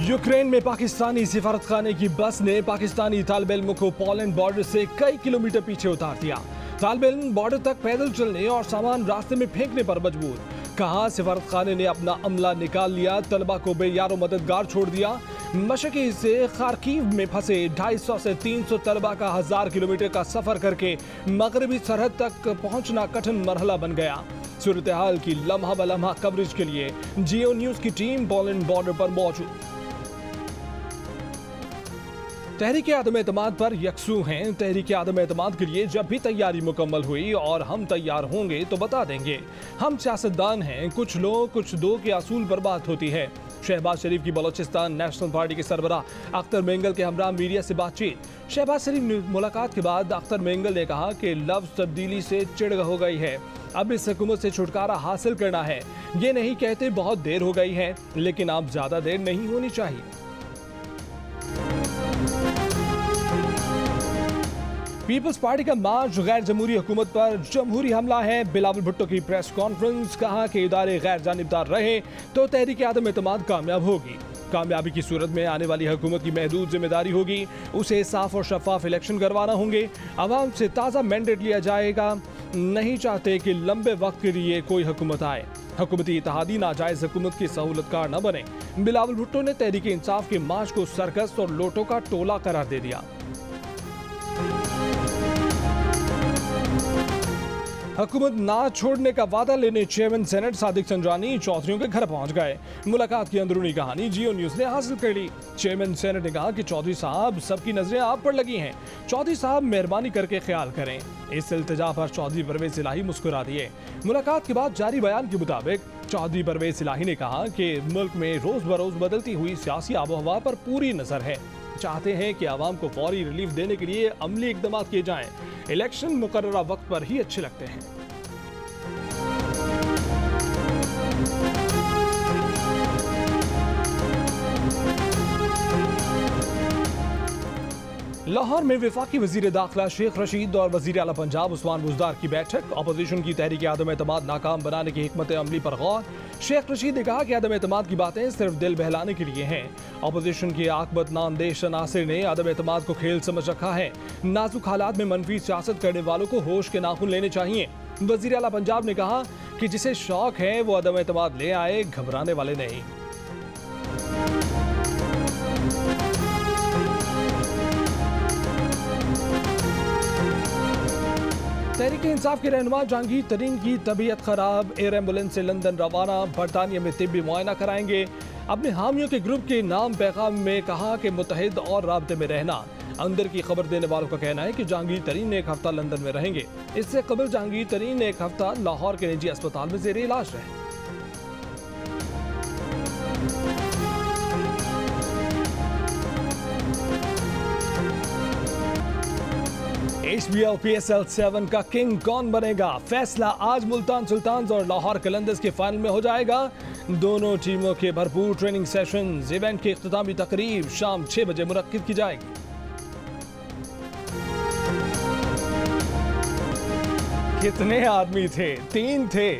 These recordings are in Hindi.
यूक्रेन में पाकिस्तानी सिफारतखाने की बस ने पाकिस्तानी तालिब इल्म को पोलैंड बॉर्डर से कई किलोमीटर पीछे उतार दिया। तालिब इल्म बॉर्डर तक पैदल चलने और सामान रास्ते में फेंकने पर मजबूर। कहा सिफारतखाने ने अपना अमला निकाल लिया, तलबा को बेयारो मददगार छोड़ दिया। मशक़ी से खार्किव में फंसे 250 से 300 तलबा का 1000 किलोमीटर का सफर करके मगरबी सरहद तक पहुंचना कठिन मरहला बन गया। सूरत हाल की लम्हा ब लम्हा कवरेज के लिए जियो न्यूज की टीम पोलैंड बॉर्डर पर मौजूद। तहरीक आदम एतमाद पर यकसू हैं। तहरीक आदम एतमाद के लिए जब भी तैयारी मुकम्मल हुई और हम तैयार होंगे तो बता देंगे। हम सियासतदान हैं, कुछ लोग कुछ दो के असूल पर बात होती है। शहबाज शरीफ की बलोचिस्तान नेशनल पार्टी के सरबराह अख्तर मेंगल के हमरा मीडिया से बातचीत। शहबाज शरीफ मुलाकात के बाद अख्तर मेंगल ने कहा कि लफ्ज़ तब्दीली से चिढ़ हो गई है, अब इस हुकूमत से छुटकारा हासिल करना है। ये नहीं कहते बहुत देर हो गई है, लेकिन अब ज़्यादा देर नहीं होनी चाहिए। पीपल्स पार्टी का मार्च गैर जमहूरी हुकूमत पर जमहूरी हमला है। बिलावल भुट्टो की प्रेस कॉन्फ्रेंस। कहा कि इदारे गैर जानिबदार रहे तो तहरीक आदम एतमाद कामयाब होगी। कामयाबी की सूरत में आने वाली हुकूमत की महदूद जिम्मेदारी होगी, उसे साफ और शफाफ इलेक्शन करवाना होंगे। अवाम से ताज़ा मैंडेट लिया जाएगा। नहीं चाहते कि लंबे वक्त के लिए कोई हुकूमत आए। हुकूमती इत्तेहादी नाजायज हुकूमत की सहूलतकार न बने। बिलावल भुट्टो ने तहरीक इंसाफ के मार्च को सर्कस और लोटों का टोला करार दे दिया। हुकूमत ना छोड़ने का वादा लेने चेयरमैन सेनेट सादिक संजरानी चौधरियों के घर पहुंच गए। मुलाकात की अंदरूनी कहानी जियो न्यूज ने हासिल कर ली। चेयरमैन सेनेट ने कहा कि चौधरी साहब सबकी नजरें आप पर लगी हैं, चौधरी साहब मेहरबानी करके ख्याल करें। इस इल्तिजा पर चौधरी परवेज इलाही मुस्कुरा दिए। मुलाकात के बाद जारी बयान के मुताबिक चौधरी परवेज इलाही ने कहा कि मुल्क में रोज बरोज बदलती हुई सियासी आबोहवा पर पूरी नजर है। चाहते हैं कि आवाम को फौरी रिलीफ देने के लिए अमली इकदाम किए जाएं। इलेक्शन मुकर्ररा वक्त पर ही अच्छे लगते हैं। लाहौर में वफाकी वजीर दाखिला शेख रशीद और वजीर आला पंजाब उस्मान बुज़दार की बैठक। अपोजिशन की तहरीक आदम एतमाद नाकाम बनाने की हिकमत अमली पर गौर। शेख रशीद ने कहा कि आदम एतमाद की बातें सिर्फ दिल बहलाने के लिए हैं। अपोजिशन के आकबत नामदेश अनासिर ने आदम एतमाद को खेल समझ रखा है। नाजुक हालात में मनफी सियासत करने वालों को होश के नाखून लेने चाहिए। वजीर आला पंजाब ने कहा कि जिसे शौक है वो आदम एतमाद ले आए, घबराने वाले नहीं। तहरीक इंसाफ के रहनुमा जहांगीर तरीन की तबीयत खराब। एयर एम्बुलेंस से लंदन रवाना। बरतानिया में तिब्बी मुआयना कराएंगे। अपने हामियों के ग्रुप के नाम पैगाम में कहा कि मुतहिद और राब्ते में रहना। अंदर की खबर देने वालों का कहना है कि जहांगीर तरीन एक हफ्ता लंदन में रहेंगे। इससे कबल जहांगीर तरीन एक हफ्ता लाहौर के निजी अस्पताल में ज़ेरे इलाज रहे। HBL PSL 7 का किंग कौन बनेगा, फैसला आज मुल्तान सुल्तान्स और लाहौर कलंदर्स के फाइनल में हो जाएगा। दोनों टीमों के भरपूर ट्रेनिंग सेशंस। इवेंट की इख्तितामी तकरीब शाम 6 बजे मुनक्किद की जाएगी। कितने आदमी थे? 3 थे।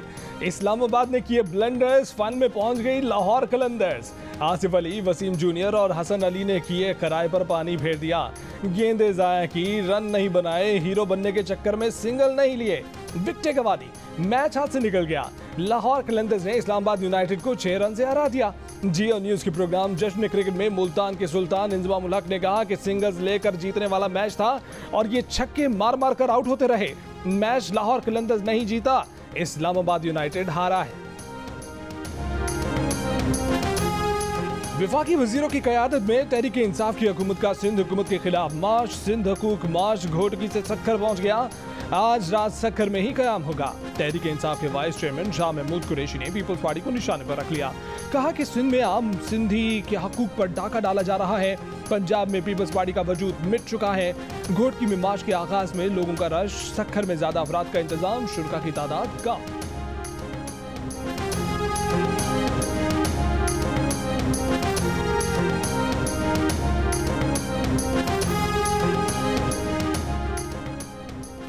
इस्लामाबाद ने किए ब्लंडर्स, फाइनल में पहुंच गई लाहौर कलंदर्स। आसिफ अली, वसीम जूनियर और हसन अली ने किए किराए पर पानी फेर दिया। गेंदें ज़ाया की, रन नहीं बनाए, हीरो बनने के चक्कर में सिंगल नहीं लिए, विकेटें गंवा दी। मैच हाथ से निकल गया। लाहौर कलंदर्स ने इस्लामाबाद यूनाइटेड को 6 रन से हरा दिया। जियो न्यूज के प्रोग्राम जश्न क्रिकेट में मुल्तान के सुल्तान इंजमाम उल हक ने कहा कि सिंगल्स लेकर जीतने वाला मैच था और ये छक्के मार मार कर आउट होते रहे। मैच लाहौर कलंदर्स नहीं जीता, इस्लामाबाद यूनाइटेड हारा है। वफाकी वजीरों की क़यादत में तहरीक इंसाफ की हुकूमत का सिंध हुकूमत के खिलाफ मार्च। सिंध हकूक मार्च घोटकी से सक्खर पहुंच गया। आज रात सक्खर में ही कयाम होगा। तहरीक इंसाफ के वाइस चेयरमैन शाह महमूद कुरैशी ने पीपल्स पार्टी को निशाने पर रख लिया। कहा कि सिंध में आम सिंधी के हकूक पर डाका डाला जा रहा है। पंजाब में पीपल्स पार्टी का वजूद मिट चुका है। घोटकी में मार्च के आगाज में लोगों का रश, सक्खर में ज्यादा अफराद का इंतजाम, शुरका की तादाद कम।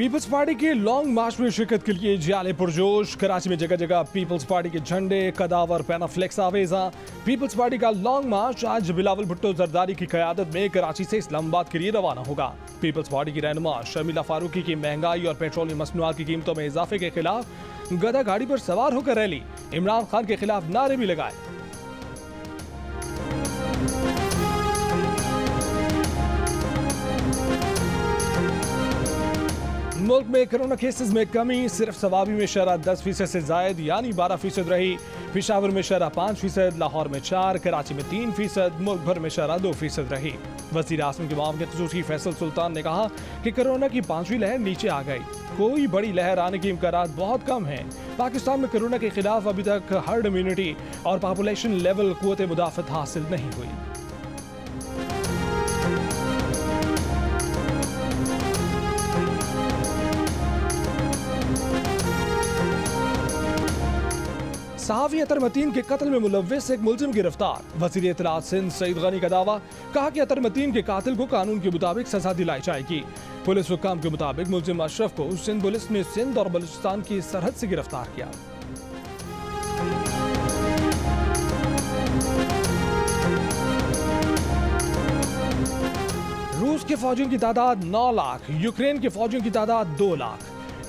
पीपल्स पार्टी के लॉन्ग मार्च में शिरकत के लिए जियाले पुरजोश। कराची में जगह जगह पीपल्स पार्टी के झंडे, कदावर, पैनाफ्लेक्स आवेजा। पीपल्स पार्टी का लॉन्ग मार्च आज बिलावल भुट्टो जरदारी की क़यादत में कराची से इस्लामाबाद के लिए रवाना होगा। पीपल्स पार्टी की रहनुमा शर्मिला फारूकी की महंगाई और पेट्रोलियम मसनूआत की कीमतों में इजाफे के खिलाफ गधा गाड़ी पर सवार होकर रैली, इमरान खान के खिलाफ नारे भी लगाए। मुल्क में कोरोना केसेस में कमी, सिर्फ सवाबी में शरह 10% से जायद यानी 12% रही। पेशावर में शरह 5%, लाहौर में 4%, कराची में 3%, मुल्क भर में शरह 2% रही। वज़ीर आज़म के मामले ख़ुसूसी फैसल सुल्तान ने कहा कि कोरोना की 5वीं लहर नीचे आ गई, कोई बड़ी लहर आने के इम्कान बहुत कम हैं। पाकिस्तान में कोरोना के खिलाफ अभी तक हर्ड इम्यूनिटी और पॉपुलेशन लेवल क़ुव्वत मुदाफ़त हासिल नहीं हुई। सहाफ़ी अतर मतीन के कत्ल में मुलव्विस एक मुलजिम गिरफ्तार। वज़ीर इत्तलात सिंध सईद गनी का दावा, कहा कि अतर मतीन के कातिल को कानून के मुताबिक सजा दिलाई जाएगी। पुलिस हुक्काम के मुताबिक मुलजिम अशरफ को सिंध पुलिस ने सिंध और बलूचिस्तान की सरहद से गिरफ्तार किया। रूस के फौजियों की तादाद 9 लाख, यूक्रेन के फौजियों की तादाद 2 लाख।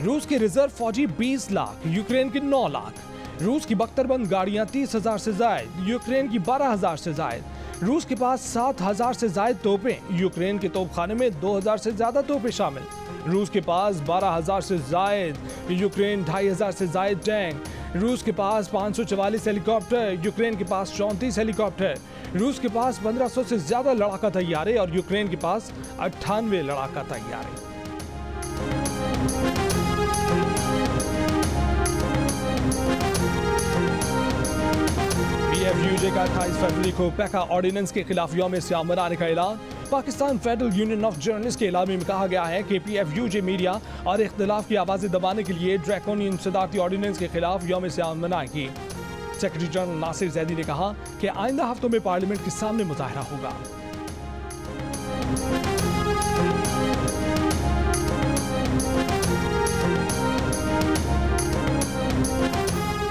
रूस के रिजर्व फौजी 20 लाख, यूक्रेन के 9 लाख। रूस की बख्तरबंद गाड़ियां 30,000 से जायद, यूक्रेन की 12,000 से जायद। रूस के पास 7,000 से जायद तोपें, यूक्रेन के तोपखाने में 2,000 से ज्यादा तोपें शामिल। रूस के पास 12,000 से जायद, यूक्रेन 2,500 से जायद टैंक। रूस के पास 544 हेलीकॉप्टर, यूक्रेन के पास 34 हेलीकॉप्टर। रूस के पास 1500 से ज्यादा लड़ाका तैयारे और यूक्रेन के पास 98 लड़ाका तैयारे। PFUJ का 28 फरवरी को पैका ऑर्डिनेंस के खिलाफ यौम सियाम मनाने का ऐलान। Pakistan federal union of journalist के ऐलान में कहा गया है कि PFUJ मीडिया और इख्तिलाफ की आवाज़ें दबाने के लिए ड्रैकोनियन सदारती ऑर्डिनेंस के खिलाफ यौम सियाम मनाएगी। सेक्रेटरी जनरल नासिर जैदी ने कहा कि आइंदा हफ्तों में पार्लियामेंट के सामने मुजाहरा होगा।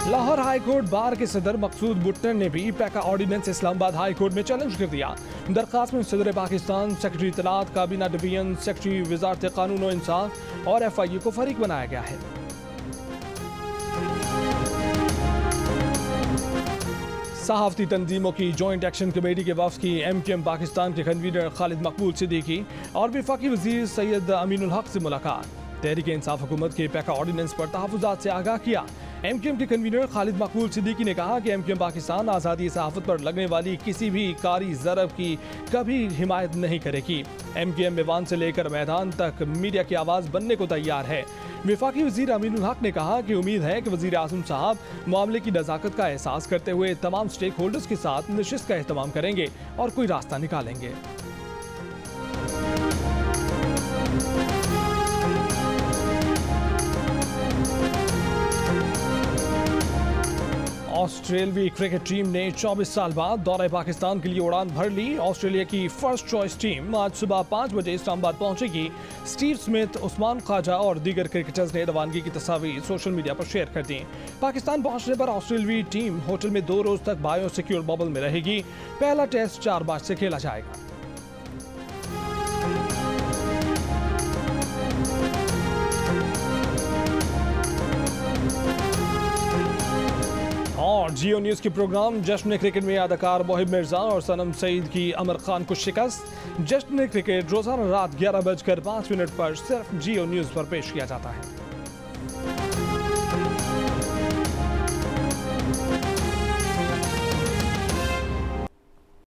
लाहौर हाई कोर्ट बार के सदर मकसूद बुट्टर ने भी PECA ordinance Islamabad high court में चैलेंज कर दिया। दरखास्त में सदर पाकिस्तान, सेक्रेटरी इत्तलात, काबीना डिवीजन, सेक्रेटरी वजारत कानून और इंसाफ और FIU को फरीक बनाया गया है। सहाफ़ती तंजीमों की जॉइंट एक्शन कमेटी के वफ़द की MQM पाकिस्तान के कन्वीनर खालिद मकबूल सिद्दीकी और वफाकी वज़ीर सैयद अमीनुल हक से मुलाकात। तहरीक इंसाफ हुकूमत के पैका ऑर्डिनेंस पर तहफ़्फ़ुज़ात से आगाह किया। MQM के कन्वीनर खालिद मकबूल सिद्दीकी ने कहा कि MQM पाकिस्तान आज़ादी सहाफ़त पर लगने वाली किसी भी कारी ज़रब की कभी हिमायत नहीं करेगी। MQM मैदान से लेकर मैदान तक मीडिया की आवाज़ बनने को तैयार है। वफाकी वज़ीर अमीनुल हक ने कहा कि उम्मीद है कि वज़ीर आज़म साहब मामले की नज़ाकत का एहसास करते हुए तमाम स्टेक होल्डर्स के साथ नशिस्त का एहतमाम करेंगे और कोई रास्ता निकालेंगे। ऑस्ट्रेलियाई क्रिकेट टीम ने 24 साल बाद दौरे पाकिस्तान के लिए उड़ान भर ली। ऑस्ट्रेलिया की फर्स्ट चॉइस टीम आज सुबह 5 बजे इस्लामाबाद पहुंचेगी। स्टीव स्मिथ, उस्मान ख्वाजा और दीगर क्रिकेटर्स ने रवानगी की तस्वीर सोशल मीडिया पर शेयर कर दी। पाकिस्तान पहुंचने पर ऑस्ट्रेलियाई टीम होटल में 2 रोज तक बायो सिक्योर बबल में रहेगी। पहला टेस्ट 4 मार्च से खेला जाएगा। और जियो न्यूज़ के प्रोग्राम जश्न क्रिकेट में अदाकार मोहिब मिर्जा और सनम सईद की अमर खान को शिकस्त। जश्न क्रिकेट रोजाना रात 11:05 पर सिर्फ जियो न्यूज़ पर पेश किया जाता है।